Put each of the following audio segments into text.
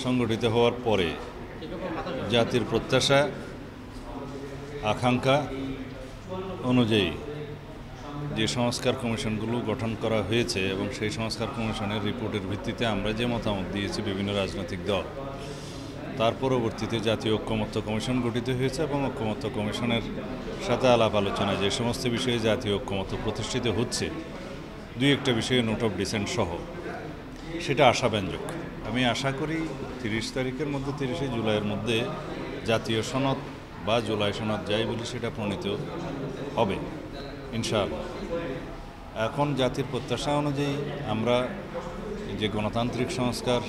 সংগঠিত হওয়ার পরে জাতির প্রত্যাশা আকাঙ্ক্ষা অনুযায়ী যে সংস্কার কমিশনগুলো গঠন করা হয়েছে এবং সেই সংস্কার কমিশনের রিপোর্টের ভিত্তিতে আমরা যে মতামত দিয়েছি বিভিন্ন রাজনৈতিক দল, তার পরবর্তীতে জাতীয় ঐক্যমত্য কমিশন গঠিত হয়েছে এবং ঐক্যমত্য কমিশনের সাথে আলাপ আলোচনায় যে সমস্ত বিষয়ে জাতীয় ঐক্যমত্য প্রতিষ্ঠিত হচ্ছে, দুই একটা বিষয়ে নোট অফ ডিসেন্ট সহ, সেটা আশাব্যঞ্জক। আমি আশা করি 30 তারিখের মধ্যে, 30শে জুলাইয়ের মধ্যে জাতীয় সনদ বা জুলাই সনদ যাই বলি সেটা প্রণীত হবে ইনশাআল্লাহ। এখন জাতির প্রত্যাশা অনুযায়ী আমরা যে গণতান্ত্রিক সংস্কার,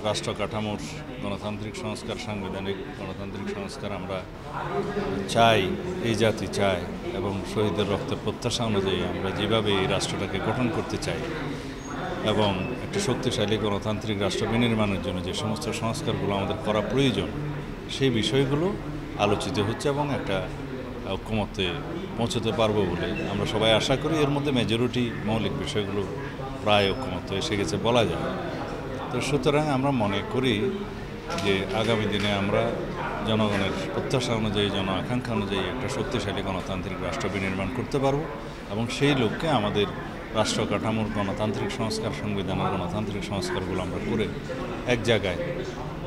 রাষ্ট্র কাঠামোর গণতান্ত্রিক সংস্কার, সাংবিধানিক গণতান্ত্রিক সংস্কার আমরা চাই, এই জাতি চায়, এবং শহীদের রক্তের প্রত্যাশা অনুযায়ী আমরা যেভাবে এই রাষ্ট্রটাকে গঠন করতে চাই এবং একটা শক্তিশালী গণতান্ত্রিক রাষ্ট্র বিনির্মাণের জন্য যে সমস্ত সংস্কারগুলো আমাদের করা প্রয়োজন, সেই বিষয়গুলো আলোচিত হচ্ছে এবং একটা ঐক্যমত্যে পৌঁছতে পারবো বলে আমরা সবাই আশা করি। এর মধ্যে মেজরিটি মৌলিক বিষয়গুলো প্রায় ঐক্যমত্য এসে গেছে বলা যায়। তো সুতরাং আমরা মনে করি যে আগামী দিনে আমরা জনগণের প্রত্যাশা অনুযায়ী, জন আকাঙ্ক্ষা অনুযায়ী একটা শক্তিশালী গণতান্ত্রিক রাষ্ট্র বিনির্মাণ করতে পারবো এবং সেই লক্ষ্যে আমাদের রাষ্ট্র কাঠামোর গণতান্ত্রিক সংস্কার, সংবিধানের গণতান্ত্রিক সংস্কারগুলো আমরা করে এক জায়গায়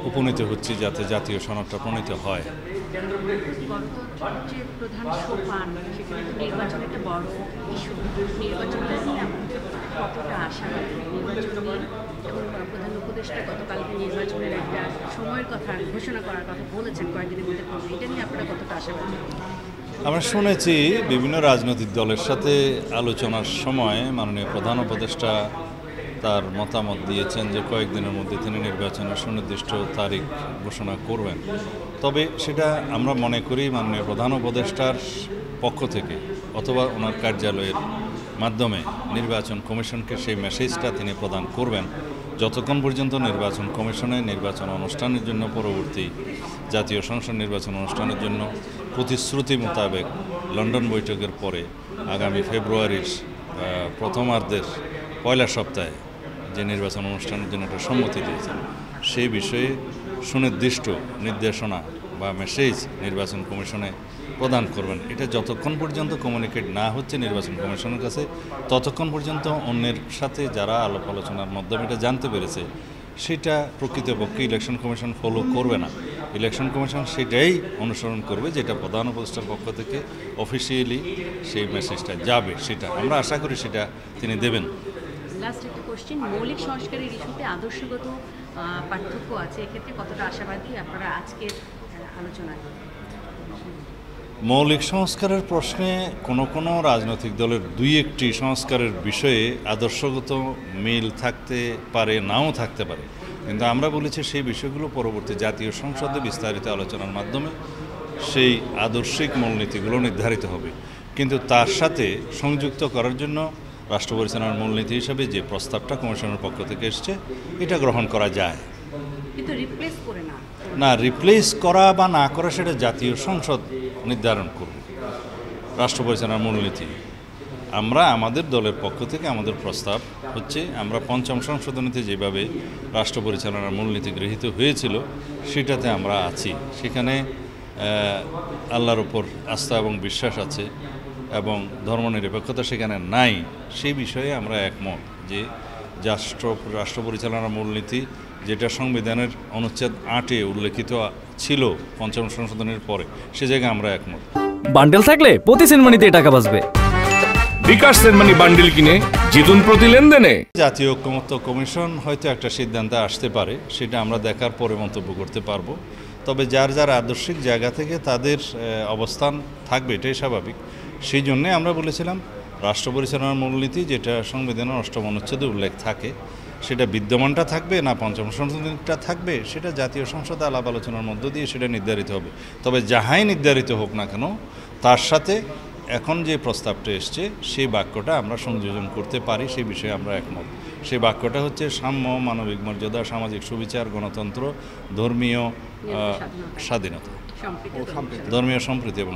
উপনীত হচ্ছি যাতে জাতীয় সনদটা প্রণীত হয়। গণতন্ত্রের যে প্রধান সোপান, সেখানে নির্বাচন একটা বড় ইস্যু। নির্বাচনটা নিয়ে কতটা আশাবাদী নির্বাচন নিয়ে, এবং প্রধান উপদেষ্টা গতকালকে নির্বাচনের একটা সময়ের কথা ঘোষণা করার কথা বলেছেন কয়েকদিনের মধ্যে করবে, এটা নিয়ে আপনারা কতটা আশাবাদী? আমরা শুনেছি বিভিন্ন রাজনৈতিক দলের সাথে আলোচনার সময় মাননীয় প্রধান উপদেষ্টা তার মতামত দিয়েছেন যে কয়েকদিনের মধ্যে তিনি নির্বাচনের সুনির্দিষ্ট তারিখ ঘোষণা করবেন। তবে সেটা আমরা মনে করি মাননীয় প্রধান উপদেষ্টার পক্ষ থেকে অথবা ওনার কার্যালয়ের মাধ্যমে নির্বাচন কমিশনকে সেই মেসেজটা তিনি প্রদান করবেন যতক্ষণ পর্যন্ত নির্বাচন কমিশনে নির্বাচন অনুষ্ঠানের জন্য, পরবর্তী জাতীয় সংসদ নির্বাচন অনুষ্ঠানের জন্য প্রতিশ্রুতি মোতাবেক লন্ডন বৈঠকের পরে আগামী ফেব্রুয়ারির প্রথমার্ধের পয়লা সপ্তাহে যে নির্বাচন অনুষ্ঠানের জন্য একটা সম্মতি দিয়েছেন, সেই বিষয়ে সুনির্দিষ্ট নির্দেশনা বা মেসেজ নির্বাচন কমিশনে প্রদান করবেন। এটা যতক্ষণ পর্যন্ত কমিউনিকেট না হচ্ছে নির্বাচন কমিশনের কাছে, ততক্ষণ পর্যন্ত অন্যের সাথে যারা আলাপ আলোচনার মাধ্যমে এটা জানতে পেরেছে, সেটা প্রকৃতপক্ষে ইলেকশন কমিশন ফলো করবে না। ইলেকশন কমিশন সেটাই অনুসরণ করবে যেটা প্রধান উপদেষ্টার পক্ষ থেকে অফিসিয়ালি সেই মেসেজটা যাবে, সেটা আমরা আশা করি সেটা তিনি দেবেন। লাস্ট একটা কোশ্চেন, মৌলিক সংস্কারের ইস্যুতে আদর্শগত পার্থক্য আছে, এক্ষেত্রে কতটা আশাবাদী আপনারা আজকের আলোচনায়? মৌলিক সংস্কারের প্রশ্নে কোনো রাজনৈতিক দলের দুই একটি সংস্কারের বিষয়ে আদর্শগত মিল থাকতে পারে, নাও থাকতে পারে, কিন্তু আমরা বলেছি সেই বিষয়গুলো পরবর্তী জাতীয় সংসদে বিস্তারিত আলোচনার মাধ্যমে সেই আদর্শিক মূলনীতিগুলো নির্ধারিত হবে। কিন্তু তার সাথে সংযুক্ত করার জন্য রাষ্ট্র পরিচালনার মূলনীতি হিসাবে যে প্রস্তাবটা কমিশনের পক্ষ থেকে এসছে, এটা গ্রহণ করা যায়। কিন্তু রিপ্লেস করে না, রিপ্লেস করা বা না করা সেটা জাতীয় সংসদ নির্ধারণ করবে। রাষ্ট্র পরিচালনার মূলনীতি আমরা আমাদের দলের পক্ষ থেকে আমাদের প্রস্তাব হচ্ছে, আমরা পঞ্চম সংশোধনীতে যেভাবে রাষ্ট্র পরিচালনার মূলনীতি গৃহীত হয়েছিল সেটাতে আমরা আছি। সেখানে আল্লাহর ওপর আস্থা এবং বিশ্বাস আছে এবং ধর্মনিরপেক্ষতা সেখানে নাই। সেই বিষয়ে আমরা একমত যে রাষ্ট্র পরিচালনার মূলনীতি যেটা সংবিধানের অনুচ্ছেদ 8-এ উল্লেখিত ছিল পঞ্চম সংশোধনের পরে, সে জায়গায় আমরা একমত। বান্ডেল থাকলে প্রতি সেনমানিতে টাকা বাঁচবে। বিকাশ সেনমানি বান্ডেল কিনে জিতুন প্রতি লেনদেনে। জাতীয় ঐক্যমত্য কমিশন হয়তো একটা সিদ্ধান্তে আসতে পারে, সেটা আমরা দেখার পরে মন্তব্য করতে পারবো। তবে যার যার আদর্শিক জায়গা থেকে তাদের অবস্থান থাকবে, এটাই স্বাভাবিক। সেই জন্যে আমরা বলেছিলাম রাষ্ট্র পরিচালনার মূলনীতি যেটা সংবিধানের 8ম অনুচ্ছেদে উল্লেখ থাকে, সেটা বিদ্যমানটা থাকবে না পঞ্চম সংশোধনীটা থাকবে, সেটা জাতীয় সংসদে আলাপ আলোচনার মধ্য দিয়ে সেটা নির্ধারিত হবে। তবে যাহাই নির্ধারিত হোক না কেন, তার সাথে এখন যে প্রস্তাবটা এসছে সেই বাক্যটা আমরা সংযোজন করতে পারি, সেই বিষয়ে আমরা একমত। সেই বাক্যটা হচ্ছে সাম্য, মানবিক মর্যাদা, সামাজিক সুবিচার, গণতন্ত্র, ধর্মীয় স্বাধীনতা, ধর্মীয় সম্প্রীতি এবং